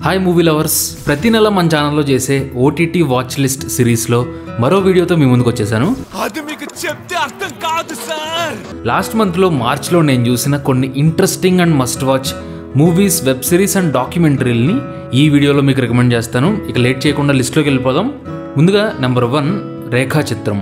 Hi movie lovers, ప్రతి నెల మన ఛానల్లో చేసే ఓటీటీ వాచ్ లిస్ట్ సిరీస్లో మరో వీడియోతో మీ ముందుకు వచ్చేసాను. లాస్ట్ మంత్లో మార్చ్లో నేను చూసిన కొన్ని interesting and must watch movies, web series and డాక్యుమెంటరీలని ఈ వీడియోలో మీకు రికమెండ్ చేస్తాను. ఇక లేట్ చేయకుండా లిస్ట్లోకి వెళ్ళిపోదాం. ముందుగా నెంబర్ 1 రేఖా చిత్రం.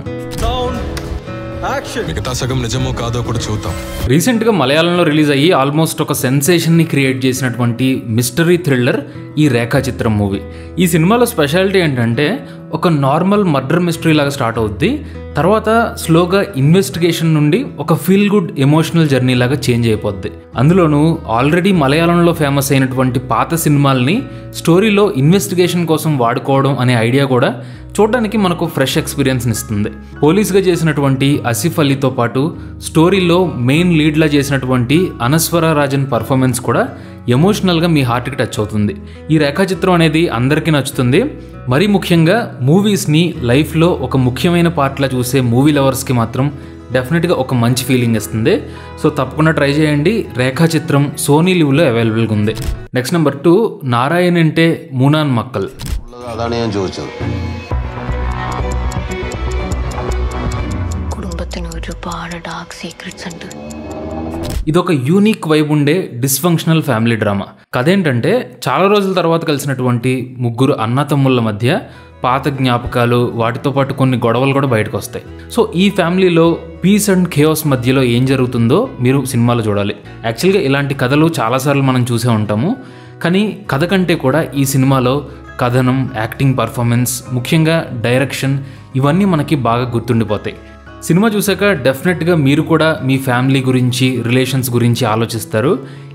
రీసెంట్ గా మలయాళంలో రిలీజ్ అయ్యి ఆల్మోస్ట్ ఒక సెన్సేషన్ ని క్రియేట్ చేసినటువంటి మిస్టరీ థ్రిల్లర్ ఈ రేఖా చిత్రం మూవీ. ఈ సినిమాలో స్పెషాలిటీ ఏంటంటే ఒక నార్మల్ మర్డర్ మిస్టరీ లాగా స్టార్ట్ అవుద్ది, తర్వాత స్లోగా ఇన్వెస్టిగేషన్ నుండి ఒక ఫీల్ గుడ్ ఎమోషనల్ జర్నీ లాగా చేంజ్ అయిపోద్ది. అందులోనూ ఆల్రెడీ మలయాళంలో ఫేమస్ అయినటువంటి పాత సినిమాల్ని స్టోరీలో ఇన్వెస్టిగేషన్ కోసం వాడుకోవడం అనే ఐడియా కూడా చూడడానికి మనకు ఫ్రెష్ ఎక్స్పీరియన్స్ని ఇస్తుంది. పోలీస్గా చేసినటువంటి ఆసిఫ్ అలీతో పాటు స్టోరీలో మెయిన్ లీడ్లా చేసినటువంటి అనస్వర రాజన్ పర్ఫార్మెన్స్ కూడా ఎమోషనల్గా మీ హార్ట్కి టచ్ అవుతుంది. ఈ రేఖాచిత్రం అనేది అందరికీ నచ్చుతుంది. మరీ ముఖ్యంగా మూవీస్ని లైఫ్లో ఒక ముఖ్యమైన పార్ట్లా చూసే మూవీ లవర్స్కి మాత్రం డెఫినెట్గా ఒక మంచి ఫీలింగ్ ఇస్తుంది. సో తప్పకుండా ట్రై చేయండి. రేఖా చిత్రం సోనీ లివ్లో అవైలబుల్గా ఉంది. నెక్స్ట్ నెంబర్ 2 നാരായൺ എൻ്റെ മൂന്നാൻ മക്കൾ. അതാണ് ഞാൻ ചോദിച്ചത്. കുടുംബത്തിന് ഒരുപാട് ഡാർക്ക് സീക്രട്സ് ഉണ്ട്. ఇదొక యూనిక్ వైబ్ ఉండే డిస్ఫంక్షనల్ ఫ్యామిలీ డ్రామా. కథ ఏంటంటే చాలా రోజుల తర్వాత కలిసినటువంటి ముగ్గురు అన్నతమ్ముళ్ళ మధ్య పాత జ్ఞాపకాలు, వాటితో పాటు కొన్ని గొడవలు కూడా బయటకు వస్తాయి. సో ఈ ఫ్యామిలీలో పీస్ అండ్ ఖేయాస్ మధ్యలో ఏం జరుగుతుందో మీరు సినిమాలో చూడాలి. యాక్చువల్గా ఇలాంటి కథలు చాలాసార్లు మనం చూసే ఉంటాము, కానీ కథ కంటే కూడా ఈ సినిమాలో కథనం, యాక్టింగ్ పర్ఫార్మెన్స్, ముఖ్యంగా డైరెక్షన్, ఇవన్నీ మనకి బాగా గుర్తుండిపోతాయి. సినిమా చూసాక డెఫినెట్గా మీరు కూడా మీ ఫ్యామిలీ గురించి, రిలేషన్స్ గురించి ఆలోచిస్తారు.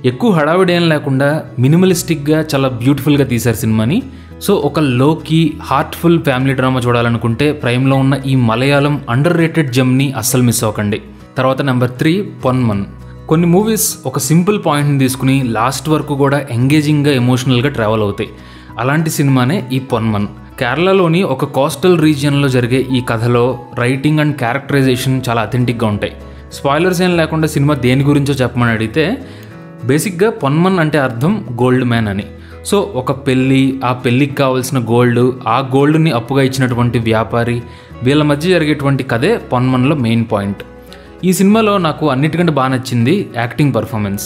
ఎక్కువ హడావిడి ఏం లేకుండా మినిమలిస్టిక్గా చాలా బ్యూటిఫుల్గా తీశారు సినిమాని. సో ఒక లోకి హార్ట్ఫుల్ ఫ్యామిలీ డ్రామా చూడాలనుకుంటే ప్రైమ్లో ఉన్న ఈ మలయాళం అండర్ రేటెడ్ జెమ్ని అస్సలు మిస్ అవ్వకండి. తర్వాత నెంబర్ 3 పొన్మన్. కొన్ని మూవీస్ ఒక సింపుల్ పాయింట్ని తీసుకుని లాస్ట్ వరకు కూడా ఎంగేజింగ్గా, ఎమోషనల్గా ట్రావెల్ అవుతాయి. అలాంటి సినిమానే ఈ పొన్మన్. కేరళలోని ఒక కోస్టల్ రీజియన్లో జరిగే ఈ కథలో రైటింగ్ అండ్ క్యారెక్టరైజేషన్ చాలా అథెంటిక్గా ఉంటాయి. స్పాయిలర్స్ ఏం లేకుండా సినిమా దేని గురించో చెప్పమని అడిగితే బేసిక్గా పొన్మన్ అంటే అర్థం గోల్డ్ మ్యాన్ అని. సో ఒక పెళ్ళి, ఆ పెళ్ళికి కావాల్సిన గోల్డ్, ఆ గోల్డ్ని అప్పుగా ఇచ్చినటువంటి వ్యాపారి, వీళ్ళ మధ్య జరిగేటువంటి కథే పొన్మన్లో మెయిన్ పాయింట్. ఈ సినిమాలో నాకు అన్నిటికంటే బాగా నచ్చింది యాక్టింగ్ పర్ఫార్మెన్స్.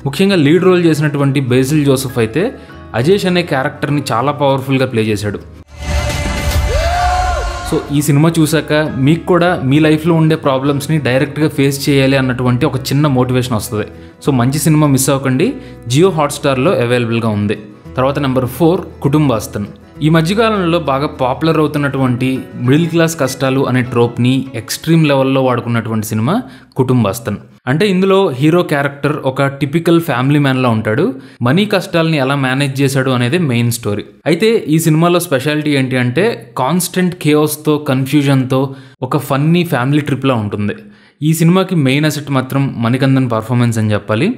ముఖ్యంగా లీడ్ రోల్ చేసినటువంటి బేసిల్ జోసెఫ్ అయితే అజేష్ అనే క్యారెక్టర్ని చాలా పవర్ఫుల్గా ప్లే చేశాడు. సో ఈ సినిమా చూసాక మీకు కూడా మీ లైఫ్లో ఉండే ప్రాబ్లమ్స్ని డైరెక్ట్గా ఫేస్ చేయాలి అన్నటువంటి ఒక చిన్న మోటివేషన్ వస్తుంది. సో మంచి సినిమా మిస్ అవ్వకండి. జియో హాట్స్టార్లో అవైలబుల్గా ఉంది. తర్వాత నెంబర్ 4 కుటుంబాస్తన్. ఈ మధ్యకాలంలో బాగా పాపులర్ అవుతున్నటువంటి మిడిల్ క్లాస్ కష్టాలు అనే ట్రోప్ని ఎక్స్ట్రీమ్ లెవెల్లో వాడుకున్నటువంటి సినిమా కుటుంబాస్తన్. అంటే ఇందులో హీరో క్యారెక్టర్ ఒక టిపికల్ ఫ్యామిలీ మ్యాన్లా ఉంటాడు. మనీ కష్టాలని ఎలా మేనేజ్ చేశాడు అనేది మెయిన్ స్టోరీ. అయితే ఈ సినిమాలో స్పెషాలిటీ ఏంటి అంటే కాన్స్టెంట్ కేయాస్తో, కన్ఫ్యూజన్తో ఒక ఫన్నీ ఫ్యామిలీ ట్రిప్లా ఉంటుంది. ఈ సినిమాకి మెయిన్ అసెట్ మాత్రం మణికందన్ పర్ఫార్మెన్స్ అని చెప్పాలి.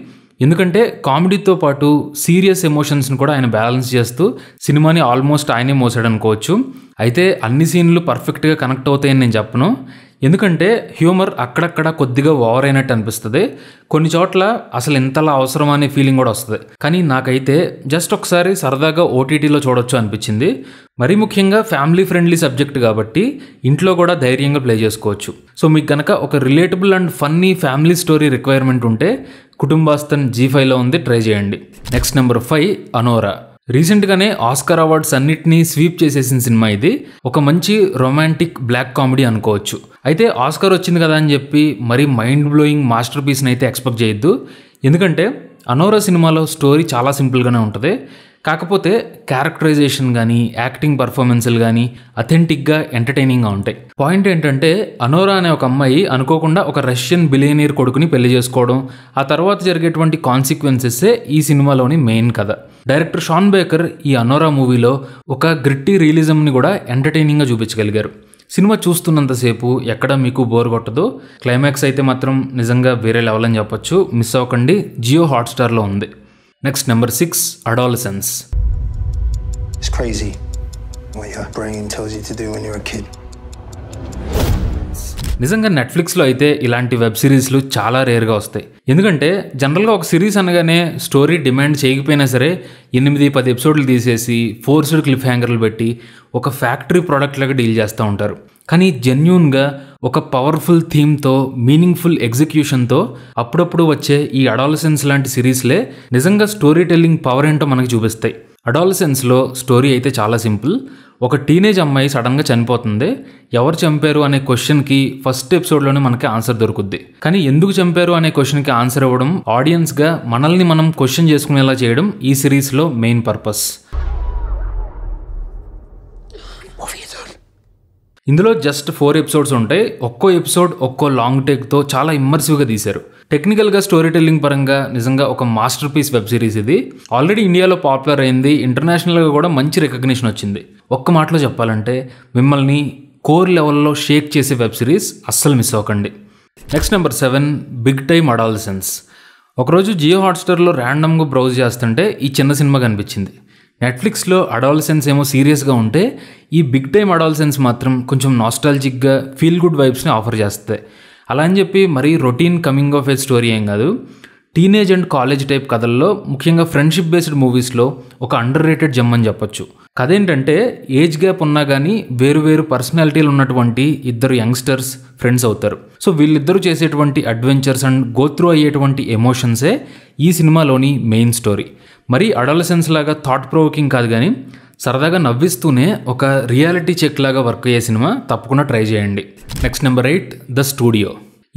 ఎందుకంటే కామెడీతో పాటు సీరియస్ ఎమోషన్స్ని కూడా ఆయన బ్యాలెన్స్ చేస్తూ సినిమాని ఆల్మోస్ట్ ఆయనే మోసాడు అనుకోవచ్చు. అయితే అన్ని సీన్లు పర్ఫెక్ట్గా కనెక్ట్ అవుతాయని నేను చెప్పను, ఎందుకంటే హ్యూమర్ అక్కడక్కడ కొద్దిగా ఓవర్ అయినట్టు అనిపిస్తుంది. కొన్ని చోట్ల అసలు ఎంతలా అవసరమా అనే ఫీలింగ్ కూడా వస్తుంది. కానీ నాకైతే జస్ట్ ఒకసారి సరదాగా ఓటీటీలో చూడొచ్చు అనిపించింది. మరీ ముఖ్యంగా ఫ్యామిలీ ఫ్రెండ్లీ సబ్జెక్ట్ కాబట్టి ఇంట్లో కూడా ధైర్యంగా ప్లే చేసుకోవచ్చు. సో మీకు కనుక ఒక relatable and funny family story requirement ఉంటే కుటుంబాస్తన్ G5లో ఉంది, ట్రై చేయండి. Next number 5 అనోరా. రీసెంట్గానే ఆస్కార్ అవార్డ్స్ అన్నిటినీ స్వీప్ చేసేసిన సినిమా ఇది. ఒక మంచి రొమాంటిక్ బ్లాక్ కామెడీ అనుకోవచ్చు. అయితే ఆస్కార్ వచ్చింది కదా అని చెప్పి మరీ మైండ్ బ్లోయింగ్ మాస్టర్ పీస్ని అయితే ఎక్స్పెక్ట్ చేయొద్దు. ఎందుకంటే అనోరా సినిమాలో స్టోరీ చాలా సింపుల్గానే ఉంటుంది. కాకపోతే క్యారెక్టరైజేషన్ కానీ, యాక్టింగ్ పర్ఫార్మెన్స్లు కానీ అథెంటిక్గా, ఎంటర్టైనింగ్గా ఉంటాయి. పాయింట్ ఏంటంటే అనోరా అనే ఒక అమ్మాయి అనుకోకుండా ఒక రష్యన్ బిలియనీర్ కొడుకుని పెళ్లి చేసుకోవడం, ఆ తర్వాత జరిగేటువంటి కాన్సిక్వెన్సెస్సే ఈ సినిమాలోని మెయిన్ కథ. డైరెక్టర్ షాన్ బేకర్ ఈ అనోరా మూవీలో ఒక గ్రిట్టి రియలిజంని కూడా ఎంటర్టైనింగ్గా చూపించగలిగారు. సినిమా చూస్తున్నంతసేపు ఎక్కడ మీకు బోర్ కొట్టదు. క్లైమాక్స్ అయితే మాత్రం నిజంగా వేరే లెవెల్ అని చెప్పొచ్చు. మిస్ అవ్వకండి, జియో హాట్స్టార్లో ఉంది. Next number 6 adolescence. It's crazy what your brain tells you to do when you're a kid. నిజంగా నెట్ఫ్లిక్స్లో అయితే ఇలాంటి వెబ్ సిరీస్లు చాలా రేర్గా వస్తాయి. ఎందుకంటే జనరల్గా ఒక సిరీస్ అనగానే స్టోరీ డిమాండ్ చేయకపోయినా సరే 8-10 ఎపిసోడ్లు తీసేసి ఫోర్స్డ్ క్లిఫ్ హ్యాంగర్లు పెట్టి ఒక ఫ్యాక్టరీ ప్రోడక్ట్ లాగా డీల్ చేస్తూ ఉంటారు. కానీ జెన్యూన్గా ఒక పవర్ఫుల్ థీమ్తో మీనింగ్ఫుల్ ఎగ్జిక్యూషన్తో అప్పుడప్పుడు వచ్చే ఈ అడాలసెన్స్ లాంటి సిరీస్లే నిజంగా స్టోరీ టెల్లింగ్ పవర్ ఏంటో మనకు చూపిస్తాయి. అడాలసెన్స్లో స్టోరీ అయితే చాలా సింపుల్. ఒక టీనేజ్ అమ్మాయి సడన్గా చనిపోతుంది. ఎవరు చంపారు అనే క్వశ్చన్కి ఫస్ట్ ఎపిసోడ్లోనే మనకి ఆన్సర్ దొరుకుద్ది. కానీ ఎందుకు చంపారు అనే క్వశ్చన్కి ఆన్సర్ ఇవ్వడం, ఆడియన్స్గా మనల్ని మనం క్వశ్చన్ చేసుకునేలా చేయడం ఈ సిరీస్లో మెయిన్ పర్పస్. ఇందులో జస్ట్ 4 ఎపిసోడ్స్ ఉంటాయి. ఒక్కో ఎపిసోడ్ ఒక్కో లాంగ్ టేక్తో చాలా ఇమ్మర్సివ్గా తీశారు. టెక్నికల్గా స్టోరీ టెల్లింగ్ పరంగా నిజంగా ఒక మాస్టర్ పీస్ వెబ్ సిరీస్ ఇది. ఆల్రెడీ ఇండియాలో పాపులర్ అయింది, ఇంటర్నేషనల్గా కూడా మంచి రికగ్నిషన్ వచ్చింది. ఒక్క మాటలో చెప్పాలంటే మిమ్మల్ని కోర్ లెవెల్లో షేక్ చేసే వెబ్ సిరీస్, అస్సలు మిస్ అవ్వకండి. Next number 7, Big Time Adolescence. ఒకరోజు జియో హాట్స్టార్లో ర్యాండమ్గా బ్రౌజ్ చేస్తుంటే ఈ చిన్న సినిమా కనిపించింది. నెట్ఫ్లిక్స్లో అడాలసెన్స్ ఏమో సీరియస్గా ఉంటే ఈ బిగ్ టైమ్ అడాలసెన్స్ మాత్రం కొంచెం నాస్టాలజిక్గా ఫీల్ గుడ్ వైబ్స్ని ఆఫర్ చేస్తాయి. అలా అని చెప్పి మరీ routine coming of age story ఏం కాదు. టీనేజ్ అండ్ కాలేజ్ టైప్ కథల్లో, ముఖ్యంగా ఫ్రెండ్షిప్ బేస్డ్ మూవీస్లో ఒక అండర్ రేటెడ్ జమ్ అని చెప్పొచ్చు. కథ ఏంటంటే ఏజ్ గ్యాప్ ఉన్నా కానీ వేరు పర్సనాలిటీలు ఉన్నటువంటి ఇద్దరు యంగ్స్టర్స్ ఫ్రెండ్స్ అవుతారు. సో వీళ్ళిద్దరూ చేసేటువంటి అడ్వెంచర్స్ అండ్ గోత్రూ అయ్యేటువంటి ఎమోషన్సే ఈ సినిమాలోని మెయిన్ స్టోరీ. మరి అడాలసెన్స్ లాగా థాట్ ప్రొవోకింగ్ కాదు, కానీ సరదాగా నవ్విస్తూనే ఒక రియాలిటీ చెక్ లాగా వర్క్ అయ్యే సినిమా, తప్పకుండా ట్రై చేయండి. Next number 8, the studio.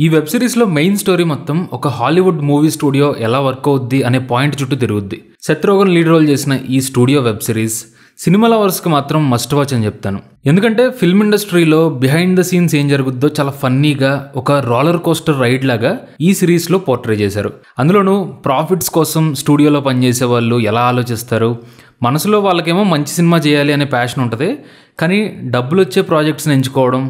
ఈ వెబ్ సిరీస్లో మెయిన్ స్టోరీ మొత్తం ఒక హాలీవుడ్ మూవీ స్టూడియో ఎలా వర్క్ అవుద్ది అనే పాయింట్ చుట్టూ తిరుగుద్ది. సెత్ రోగన్ లీడ్ రోల్ చేసిన ఈ స్టూడియో వెబ్ సిరీస్ సినిమా లవర్స్కి మాత్రం మస్ట్ వాచ్ అని చెప్తాను. ఎందుకంటే ఫిల్మ్ ఇండస్ట్రీలో బిహైండ్ ద సీన్స్ ఏం జరుగుద్దో చాలా ఫన్నీగా ఒక రోలర్ కోస్టర్ రైడ్ లాగా ఈ సిరీస్లో పోర్ట్రే చేశారు. అందులోనూ ప్రాఫిట్స్ కోసం స్టూడియోలో పనిచేసే వాళ్ళు ఎలా ఆలోచిస్తారు, మనసులో వాళ్ళకేమో మంచి సినిమా చేయాలి అనే ప్యాషన్ ఉంటుంది, కానీ డబ్బులు వచ్చే ప్రాజెక్ట్స్ని ఎంచుకోవడం,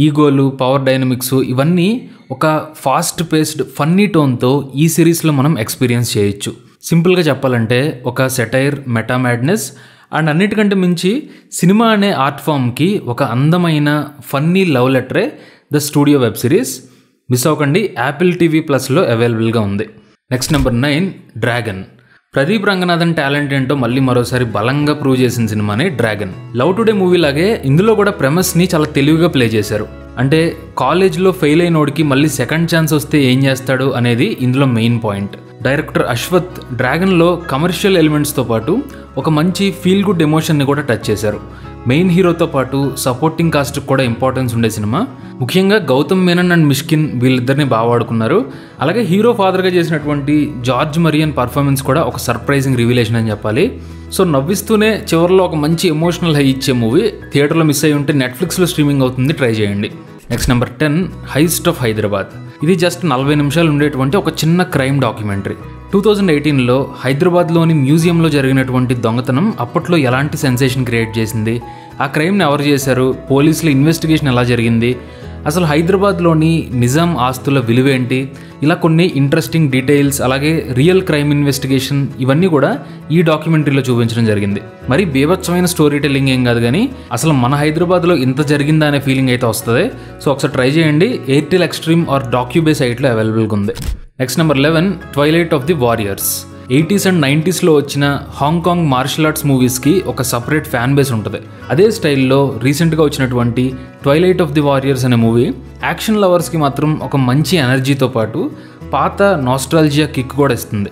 ఈగోలు, పవర్ డైనమిక్స్, ఇవన్నీ ఒక ఫాస్ట్ పేస్డ్ ఫన్నీ టోన్తో ఈ సిరీస్లో మనం ఎక్స్పీరియన్స్ చేయొచ్చు. సింపుల్గా చెప్పాలంటే ఒక సెటైర్, మెటా మ్యాడ్నెస్ అండ్ అన్నిటికంటే మించి సినిమా అనే ఆర్ట్ ఫామ్కి ఒక అందమైన ఫన్నీ లవ్ లెటరే the studio web series. Miss అవ్వకండి, యాపిల్ టీవీ ప్లస్లో అవైలబుల్గా ఉంది. Next number 9, Dragon. Pradeep Ranganathan talent ఏంటో మళ్ళీ మరోసారి బలంగా ప్రూవ్ చేసిన సినిమానే డ్రాగన్. లవ్ టుడే మూవీ లాగే ఇందులో కూడా ప్రెమస్ని చాలా తెలివిగా ప్లే చేశారు. అంటే కాలేజ్లో ఫెయిల్ అయినోడికి మళ్ళీ సెకండ్ ఛాన్స్ వస్తే ఏం చేస్తాడు అనేది ఇందులో మెయిన్ పాయింట్. డైరెక్టర్ అశ్వత్ డ్రాగన్లో కమర్షియల్ ఎలిమెంట్స్తో పాటు ఒక మంచి ఫీల్ గుడ్ ఎమోషన్ని కూడా టచ్ చేశారు. మెయిన్ హీరోతో పాటు సపోర్టింగ్ కాస్ట్కి కూడా ఇంపార్టెన్స్ ఉండే సినిమా. ముఖ్యంగా గౌతమ్ మేనన్ అండ్ మిష్కిన్ వీళ్ళిద్దరిని బాగా వాడుకున్నారు. అలాగే హీరో ఫాదర్గా చేసినటువంటి జార్జ్ మరియన్ పర్ఫార్మెన్స్ కూడా ఒక సర్ప్రైజింగ్ రివీలేషన్ అని చెప్పాలి. సో నవ్విస్తూనే చివరిలో ఒక మంచి ఎమోషనల్ హై ఇచ్చే మూవీ. థియేటర్లో మిస్ అయ్యి ఉంటే నెట్ఫ్లిక్స్లో స్ట్రీమింగ్ అవుతుంది, ట్రై చేయండి. Next number 10, heist of Hyderabad. ఇది జస్ట్ 40 నిమిషాలు ఉండేటువంటి ఒక చిన్న క్రైమ్ డాక్యుమెంటరీ. 2018లో హైదరాబాద్లోని మ్యూజియంలో జరిగినటువంటి దొంగతనం అప్పట్లో ఎలాంటి సెన్సేషన్ క్రియేట్ చేసింది, ఆ క్రైమ్ని ఎవరు చేశారు, పోలీసుల ఇన్వెస్టిగేషన్ ఎలా జరిగింది, అసలు హైదరాబాద్లోని నిజాం ఆస్తుల విలువేంటి, ఇలా కొన్ని ఇంట్రెస్టింగ్ డీటెయిల్స్, అలాగే రియల్ క్రైమ్ ఇన్వెస్టిగేషన్, ఇవన్నీ కూడా ఈ డాక్యుమెంటరీలో చూపించడం జరిగింది. మరి బీభత్సమైన స్టోరీ టెల్లింగ్ ఏం కాదు, కానీ అసలు మన హైదరాబాద్లో ఇంత జరిగిందా అనే ఫీలింగ్ అయితే వస్తుంది. సో ఒకసారి ట్రై చేయండి. ఎయిర్టెల్ ఎక్స్ట్రీమ్ ఆర్ డాక్యూబే సైట్లో అవైలబుల్గా ఉంది. Next number 11, twilight of the warriors. 80s and 90sలో వచ్చిన హాంకాంగ్ మార్షల్ ఆర్ట్స్ మూవీస్కి ఒక సపరేట్ ఫ్యాన్ బేస్ ఉంటుంది. అదే స్టైల్లో రీసెంట్గా వచ్చినటువంటి ట్వైలైట్ ఆఫ్ ది వారియర్స్ అనే మూవీ యాక్షన్ లవర్స్కి మాత్రం ఒక మంచి ఎనర్జీతో పాటు పాత నాస్టాల్జియా కిక్ కూడా ఇస్తుంది.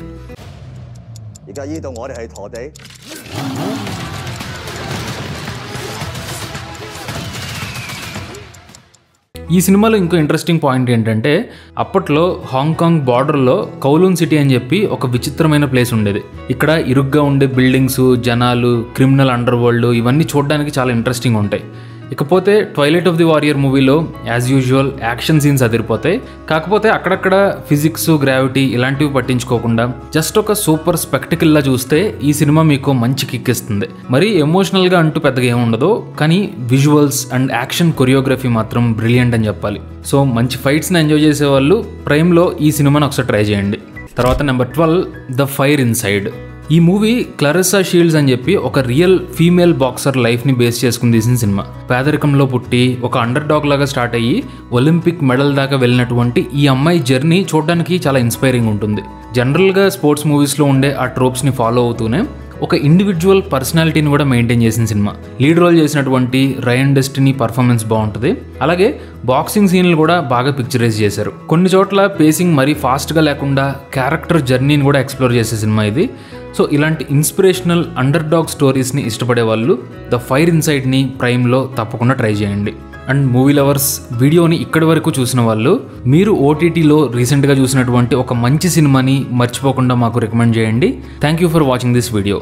ఈ సినిమాలో ఇంకో ఇంట్రెస్టింగ్ పాయింట్ ఏంటంటే అప్పట్లో హాంకాంగ్ బార్డర్లో కౌలూన్ సిటీ అని చెప్పి ఒక విచిత్రమైన ప్లేస్ ఉండేది. ఇక్కడ ఇరుగ్గా ఉండే బిల్డింగ్స్, జనాలు, క్రిమినల్ అండర్ వరల్డ్, ఇవన్నీ చూడడానికి చాలా ఇంట్రెస్టింగ్ ఉంటాయి. ఇకపోతే ట్వైలైట్ ఆఫ్ ది వారియర్ మూవీలో యాజ్ యూజువల్ యాక్షన్ సీన్స్ అదిరిపోతాయి. కాకపోతే అక్కడక్కడ ఫిజిక్స్, గ్రావిటీ ఇలాంటివి పట్టించుకోకుండా జస్ట్ ఒక సూపర్ స్పెక్టికల్లా చూస్తే ఈ సినిమా మీకు మంచి కిక్ ఇస్తుంది. మరీ ఎమోషనల్గా అంటూ పెద్దగా ఏముండదు, కానీ విజువల్స్ అండ్ యాక్షన్ కొరియోగ్రఫీ మాత్రం బ్రిలియంట్ అని చెప్పాలి. సో మంచి ఫైట్స్ని ఎంజాయ్ చేసేవాళ్ళు ప్రైమ్లో ఈ సినిమాని ఒకసారి ట్రై చేయండి. తర్వాత నెంబర్ 12, ద ఫైర్ ఇన్సైడ్. ఈ మూవీ క్లారెస్సా షీల్డ్స్ అని చెప్పి ఒక రియల్ ఫీమేల్ బాక్సర్ లైఫ్ని బేస్ చేసుకుని తీసిన సినిమా. పేదరికంలో పుట్టి ఒక అండర్ డాగ్ లాగా స్టార్ట్ అయ్యి ఒలింపిక్ మెడల్ దాకా వెళ్ళినటువంటి ఈ అమ్మాయి జర్నీ చూడడానికి చాలా ఇన్స్పైరింగ్ ఉంటుంది. జనరల్గా స్పోర్ట్స్ మూవీస్లో ఉండే ఆ ట్రోప్స్ని ఫాలో అవుతూనే ఒక ఇండివిజువల్ పర్సనాలిటీని కూడా మెయింటైన్ చేసిన సినిమా. లీడ్ రోల్ చేసినటువంటి రయన్ డెస్టినీ పర్ఫార్మెన్స్ బాగుంటుంది. అలాగే బాక్సింగ్ సీన్లు కూడా బాగా పిక్చరైజ్ చేశారు. కొన్ని చోట్ల పేసింగ్ మరీ ఫాస్ట్గా లేకుండా క్యారెక్టర్ జర్నీని కూడా ఎక్స్ప్లోర్ చేసే సినిమా ఇది. సో ఇలాంటి ఇన్స్పిరేషనల్ అండర్ డాగ్ స్టోరీస్ని ఇష్టపడే వాళ్ళు ద ఫైర్ ఇన్సైడ్ని ప్రైమ్లో తప్పకుండా ట్రై చేయండి. అండ్ మూవీ లవర్స్, వీడియోని ఇక్కడి వరకు చూసిన వాళ్ళు మీరు ఓటీటీలో రీసెంట్గా చూసినటువంటి ఒక మంచి సినిమాని మర్చిపోకుండా మాకు రికమెండ్ చేయండి. Thank you for watching this video.